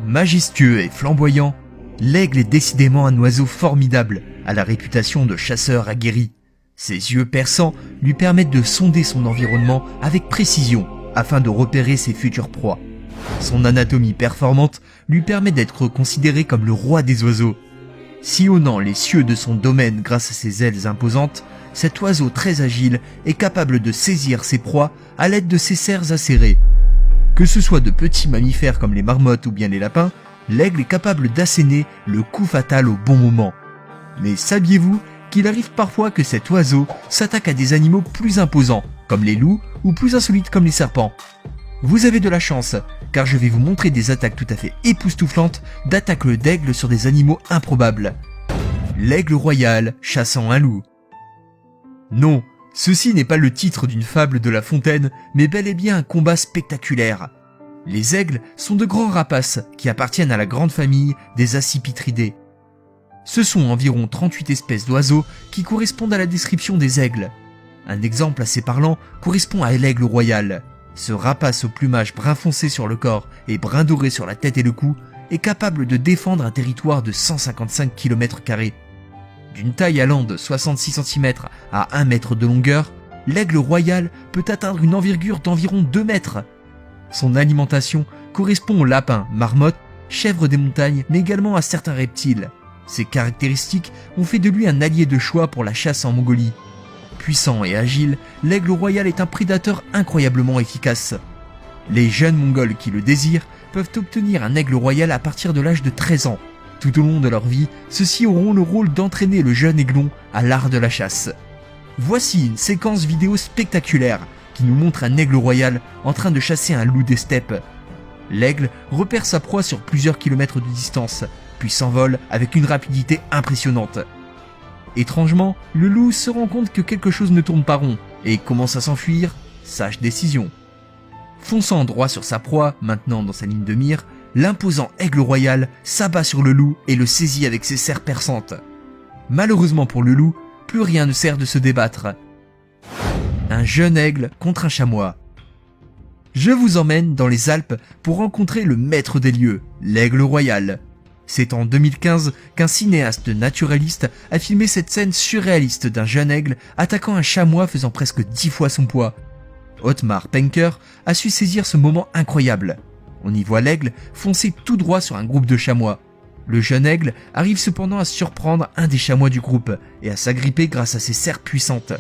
Majestueux et flamboyant, l'aigle est décidément un oiseau formidable, à la réputation de chasseur aguerri. Ses yeux perçants lui permettent de sonder son environnement avec précision afin de repérer ses futures proies. Son anatomie performante lui permet d'être considéré comme le roi des oiseaux. Sillonnant les cieux de son domaine grâce à ses ailes imposantes, cet oiseau très agile est capable de saisir ses proies à l'aide de ses serres acérées. Que ce soit de petits mammifères comme les marmottes ou bien les lapins, l'aigle est capable d'asséner le coup fatal au bon moment. Mais saviez-vous qu'il arrive parfois que cet oiseau s'attaque à des animaux plus imposants, comme les loups, ou plus insolites comme les serpents? Vous avez de la chance, car je vais vous montrer des attaques tout à fait époustouflantes d'attaques d'aigle sur des animaux improbables. L'aigle royal chassant un loup. Non, ceci n'est pas le titre d'une fable de La Fontaine, mais bel et bien un combat spectaculaire. Les aigles sont de grands rapaces qui appartiennent à la grande famille des accipitridés. Ce sont environ 38 espèces d'oiseaux qui correspondent à la description des aigles. Un exemple assez parlant correspond à l'aigle royal. Ce rapace au plumage brun foncé sur le corps et brun doré sur la tête et le cou est capable de défendre un territoire de 155 km². D'une taille allant de 66 cm à 1 mètre de longueur, l'aigle royal peut atteindre une envergure d'environ 2 mètres. Son alimentation correspond aux lapins, marmottes, chèvres des montagnes, mais également à certains reptiles. Ces caractéristiques ont fait de lui un allié de choix pour la chasse en Mongolie. Puissant et agile, l'aigle royal est un prédateur incroyablement efficace. Les jeunes Mongols qui le désirent peuvent obtenir un aigle royal à partir de l'âge de 13 ans. Tout au long de leur vie, ceux-ci auront le rôle d'entraîner le jeune aiglon à l'art de la chasse. Voici une séquence vidéo spectaculaire qui nous montre un aigle royal en train de chasser un loup des steppes. L'aigle repère sa proie sur plusieurs kilomètres de distance, puis s'envole avec une rapidité impressionnante. Étrangement, le loup se rend compte que quelque chose ne tourne pas rond et commence à s'enfuir, sage décision. Fonçant droit sur sa proie, maintenant dans sa ligne de mire, l'imposant aigle royal s'abat sur le loup et le saisit avec ses serres perçantes. Malheureusement pour le loup, plus rien ne sert de se débattre. Un jeune aigle contre un chamois. Je vous emmène dans les Alpes pour rencontrer le maître des lieux, l'aigle royal. C'est en 2015 qu'un cinéaste naturaliste a filmé cette scène surréaliste d'un jeune aigle attaquant un chamois faisant presque 10 fois son poids. Otmar Penker a su saisir ce moment incroyable. On y voit l'aigle foncer tout droit sur un groupe de chamois. Le jeune aigle arrive cependant à surprendre un des chamois du groupe et à s'agripper grâce à ses serres puissantes.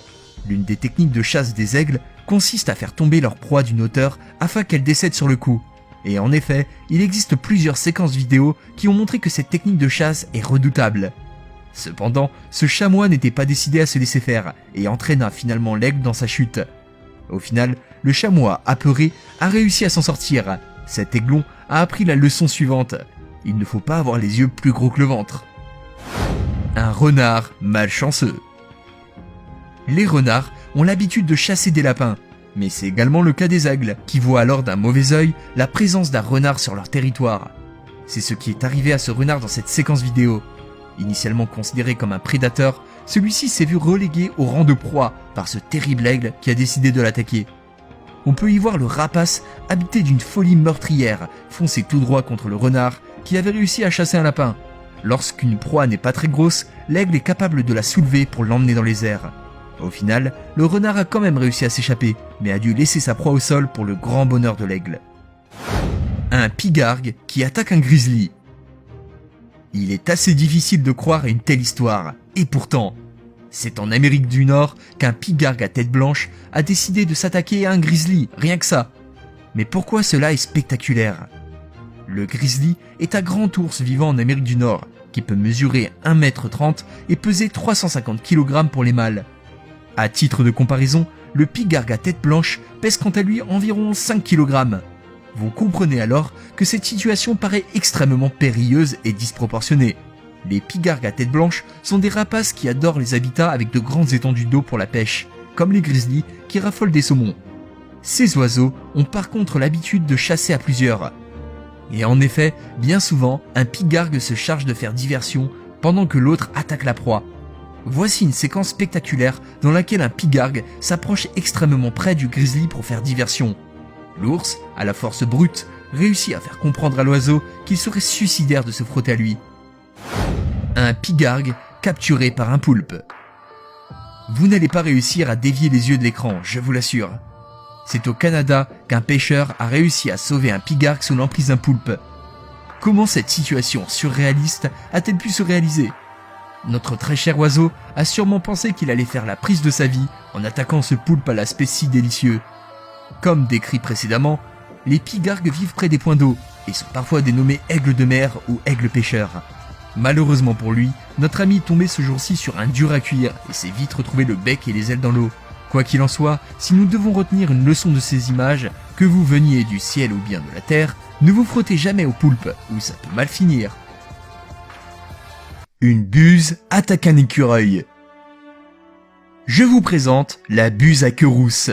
L'une des techniques de chasse des aigles consiste à faire tomber leur proie d'une hauteur afin qu'elle décède sur le coup. Et en effet, il existe plusieurs séquences vidéo qui ont montré que cette technique de chasse est redoutable. Cependant, ce chamois n'était pas décidé à se laisser faire et entraîna finalement l'aigle dans sa chute. Au final, le chamois, apeuré, a réussi à s'en sortir. Cet aiglon a appris la leçon suivante. Il ne faut pas avoir les yeux plus gros que le ventre. Un renard malchanceux. Les renards ont l'habitude de chasser des lapins, mais c'est également le cas des aigles, qui voient alors d'un mauvais œil la présence d'un renard sur leur territoire. C'est ce qui est arrivé à ce renard dans cette séquence vidéo. Initialement considéré comme un prédateur, celui-ci s'est vu relégué au rang de proie par ce terrible aigle qui a décidé de l'attaquer. On peut y voir le rapace habité d'une folie meurtrière, foncer tout droit contre le renard qui avait réussi à chasser un lapin. Lorsqu'une proie n'est pas très grosse, l'aigle est capable de la soulever pour l'emmener dans les airs. Au final, le renard a quand même réussi à s'échapper, mais a dû laisser sa proie au sol pour le grand bonheur de l'aigle. Un pigargue qui attaque un grizzly. Il est assez difficile de croire à une telle histoire, et pourtant, c'est en Amérique du Nord qu'un pigargue à tête blanche a décidé de s'attaquer à un grizzly, rien que ça. Mais pourquoi cela est spectaculaire? Le grizzly est un grand ours vivant en Amérique du Nord, qui peut mesurer 1,30 m et peser 350 kg pour les mâles. À titre de comparaison, le pigargue à tête blanche pèse quant à lui environ 5 kg. Vous comprenez alors que cette situation paraît extrêmement périlleuse et disproportionnée. Les pigargues à tête blanche sont des rapaces qui adorent les habitats avec de grandes étendues d'eau pour la pêche, comme les grizzlies qui raffolent des saumons. Ces oiseaux ont par contre l'habitude de chasser à plusieurs. Et en effet, bien souvent, un pigargue se charge de faire diversion pendant que l'autre attaque la proie. Voici une séquence spectaculaire dans laquelle un pigargue s'approche extrêmement près du grizzly pour faire diversion. L'ours, à la force brute, réussit à faire comprendre à l'oiseau qu'il serait suicidaire de se frotter à lui. Un pigargue capturé par un poulpe. Vous n'allez pas réussir à dévier les yeux de l'écran, je vous l'assure. C'est au Canada qu'un pêcheur a réussi à sauver un pigargue sous l'emprise d'un poulpe. Comment cette situation surréaliste a-t-elle pu se réaliser ? Notre très cher oiseau a sûrement pensé qu'il allait faire la prise de sa vie en attaquant ce poulpe à l'aspect si délicieux. Comme décrit précédemment, les pigargues vivent près des points d'eau et sont parfois dénommés aigles de mer ou aigles pêcheurs. Malheureusement pour lui, notre ami est tombé ce jour-ci sur un dur à cuire et s'est vite retrouvé le bec et les ailes dans l'eau. Quoi qu'il en soit, si nous devons retenir une leçon de ces images, que vous veniez du ciel ou bien de la terre, ne vous frottez jamais au poulpe ou ça peut mal finir. Une buse attaque un écureuil. Je vous présente la buse à queue rousse.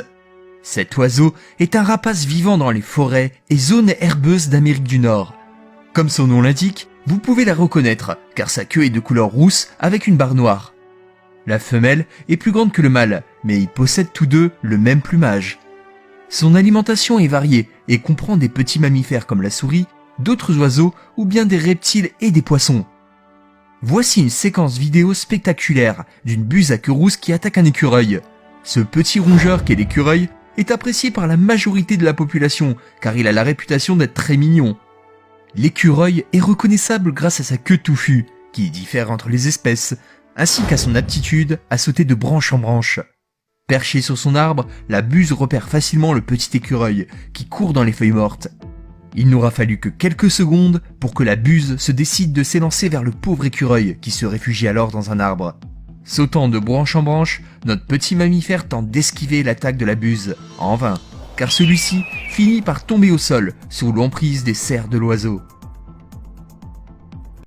Cet oiseau est un rapace vivant dans les forêts et zones herbeuses d'Amérique du Nord. Comme son nom l'indique, vous pouvez la reconnaître car sa queue est de couleur rousse avec une barre noire. La femelle est plus grande que le mâle, mais ils possèdent tous deux le même plumage. Son alimentation est variée et comprend des petits mammifères comme la souris, d'autres oiseaux ou bien des reptiles et des poissons. Voici une séquence vidéo spectaculaire d'une buse à queue rousse qui attaque un écureuil. Ce petit rongeur qu'est l'écureuil est apprécié par la majorité de la population car il a la réputation d'être très mignon. L'écureuil est reconnaissable grâce à sa queue touffue, qui diffère entre les espèces, ainsi qu'à son aptitude à sauter de branche en branche. Perché sur son arbre, la buse repère facilement le petit écureuil qui court dans les feuilles mortes. Il n'aura fallu que quelques secondes pour que la buse se décide de s'élancer vers le pauvre écureuil qui se réfugie alors dans un arbre. Sautant de branche en branche, notre petit mammifère tente d'esquiver l'attaque de la buse, en vain, car celui-ci finit par tomber au sol sous l'emprise des serres de l'oiseau.